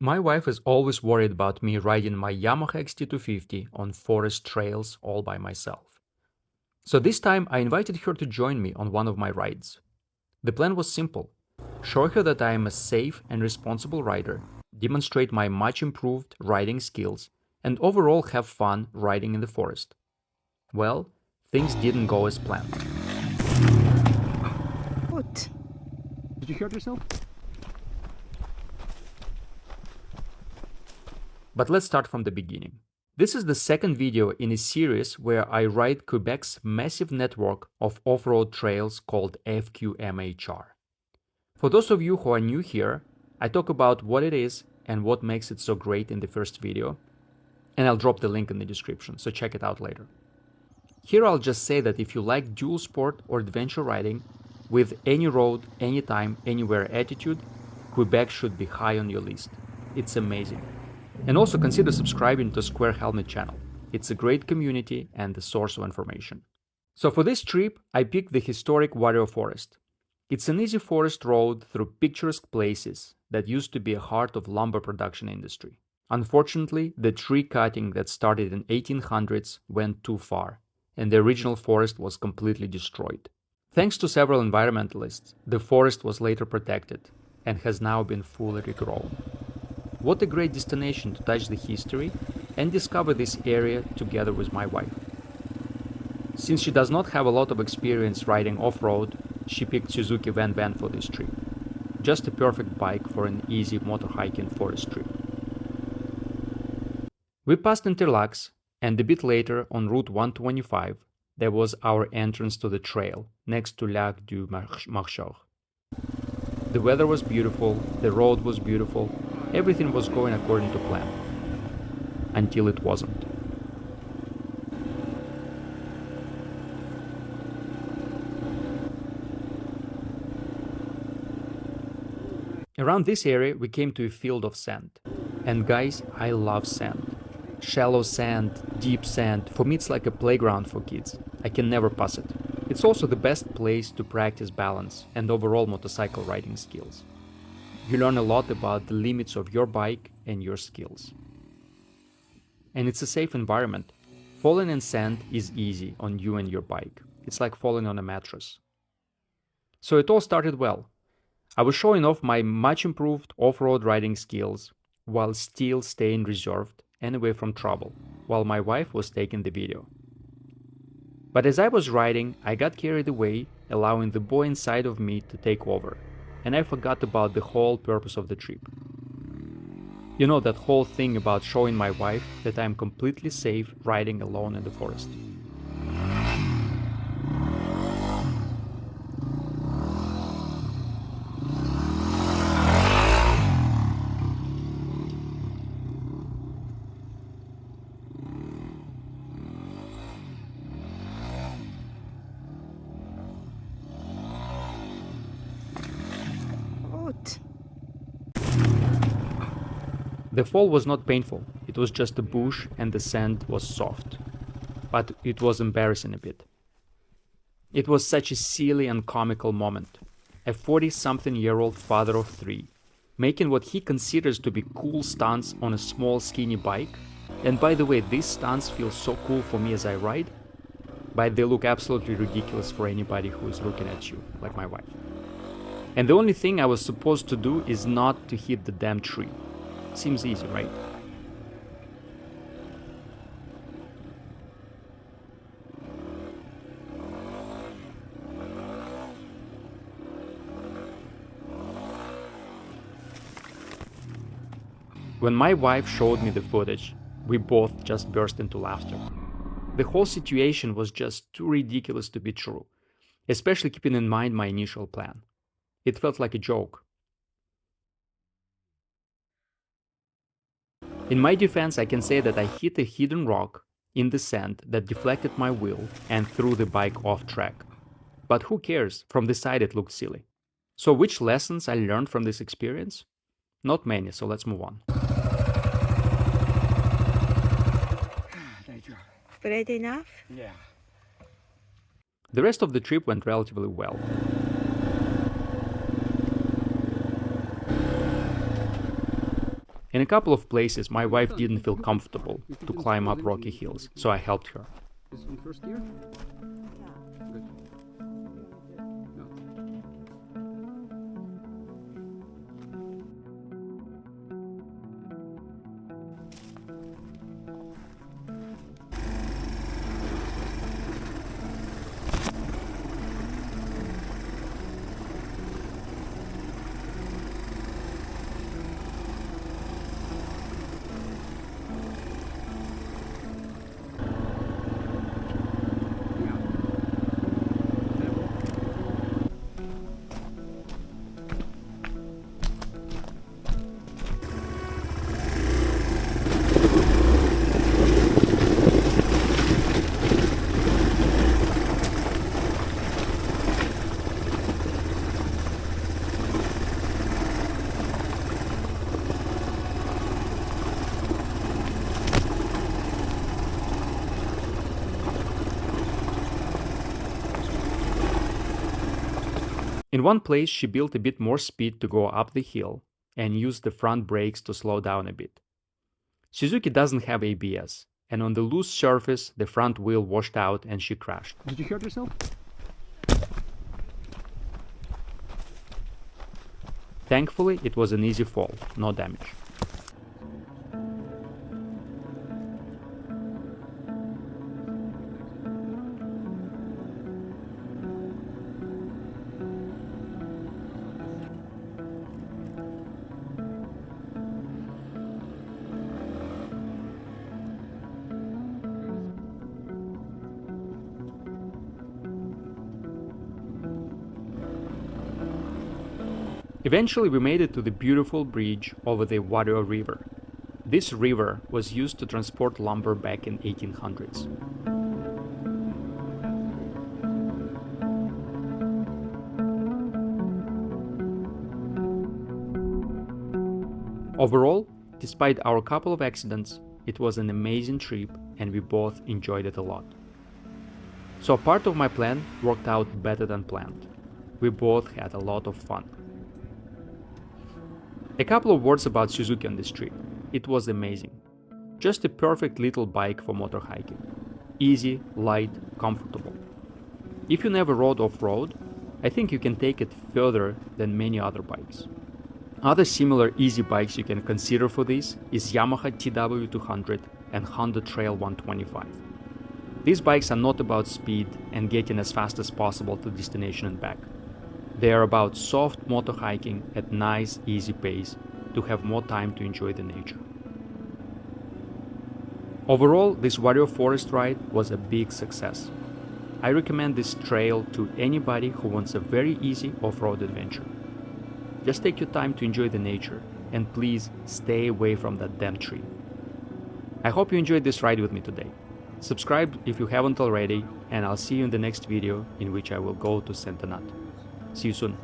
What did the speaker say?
My wife is always worried about me riding my Yamaha XT250 on forest trails all by myself. So this time I invited her to join me on one of my rides. The plan was simple: show her that I am a safe and responsible rider, demonstrate my much improved riding skills, and overall have fun riding in the forest. Well, things didn't go as planned. What? Did you hurt yourself? But let's start from the beginning. This is the second video in a series where I ride Quebec's massive network of off-road trails called FQMHR. For those of you who are new here, I talk about what it is and what makes it so great in the first video, and I'll drop the link in the description, so check it out later. Here I'll just say that if you like dual sport or adventure riding, with any road, anytime, anywhere attitude, Quebec should be high on your list. It's amazing. And also consider subscribing to Square Helmet channel. It's a great community and a source of information. So for this trip, I picked the historic Ouareau Forest. It's an easy forest road through picturesque places that used to be a heart of lumber production industry. Unfortunately, the tree cutting that started in 1800s went too far, and the original forest was completely destroyed. Thanks to several environmentalists, the forest was later protected and has now been fully regrown. What a great destination to touch the history and discover this area together with my wife. Since she does not have a lot of experience riding off-road, she picked Suzuki VanVan for this trip. Just a perfect bike for an easy motor hiking forest trip. We passed Interlacs, and a bit later on Route 125, there was our entrance to the trail next to Lac du Marcheur. The weather was beautiful, the road was beautiful, everything was going according to plan. Until it wasn't. Around this area we came to a field of sand. And guys, I love sand. Shallow sand, deep sand, for me it's like a playground for kids. I can never pass it. It's also the best place to practice balance and overall motorcycle riding skills. You learn a lot about the limits of your bike and your skills. And it's a safe environment. Falling in sand is easy on you and your bike. It's like falling on a mattress. So it all started well. I was showing off my much improved off-road riding skills while still staying reserved and away from trouble, while my wife was taking the video. But as I was riding, I got carried away, allowing the boy inside of me to take over, and I forgot about the whole purpose of the trip. You know, that whole thing about showing my wife that I'm completely safe riding alone in the forest. What? The fall was not painful, it was just a bush and the sand was soft. But it was embarrassing a bit. It was such a silly and comical moment. A 40-something-year-old father of 3, making what he considers to be cool stunts on a small skinny bike. And by the way, these stunts feel so cool for me as I ride, but they look absolutely ridiculous for anybody who is looking at you, like my wife. And the only thing I was supposed to do is not to hit the damn tree. Seems easy, right? When my wife showed me the footage, we both just burst into laughter. The whole situation was just too ridiculous to be true, especially keeping in mind my initial plan. It felt like a joke. In my defense, I can say that I hit a hidden rock in the sand that deflected my wheel and threw the bike off track. But who cares? From the side it looked silly. So which lessons I learned from this experience? Not many, so let's move on. Bread enough? Yeah. The rest of the trip went relatively well. In a couple of places, my wife didn't feel comfortable to climb up rocky hills, so I helped her. This is on first gear? Good. No. In one place, she built a bit more speed to go up the hill and used the front brakes to slow down a bit. Suzuki doesn't have ABS, and on the loose surface, the front wheel washed out and she crashed. Did you hurt yourself? Thankfully, it was an easy fall, no damage. Eventually, we made it to the beautiful bridge over the Ouareau River. This river was used to transport lumber back in 1800s. Overall, despite our couple of accidents, it was an amazing trip and we both enjoyed it a lot. So part of my plan worked out better than planned. We both had a lot of fun. A couple of words about Suzuki on this trip. It was amazing. Just a perfect little bike for motor hiking. Easy, light, comfortable. If you never rode off-road, I think you can take it further than many other bikes. Other similar easy bikes you can consider for this is Yamaha XT250 and Honda Trail 125. These bikes are not about speed and getting as fast as possible to destination and back. They are about soft motor hiking at nice, easy pace to have more time to enjoy the nature. Overall, this Ouareau Forest ride was a big success. I recommend this trail to anybody who wants a very easy off-road adventure. Just take your time to enjoy the nature and please stay away from that damn tree. I hope you enjoyed this ride with me today. Subscribe if you haven't already, and I'll see you in the next video in which I will go to Saint-Anat. See you soon.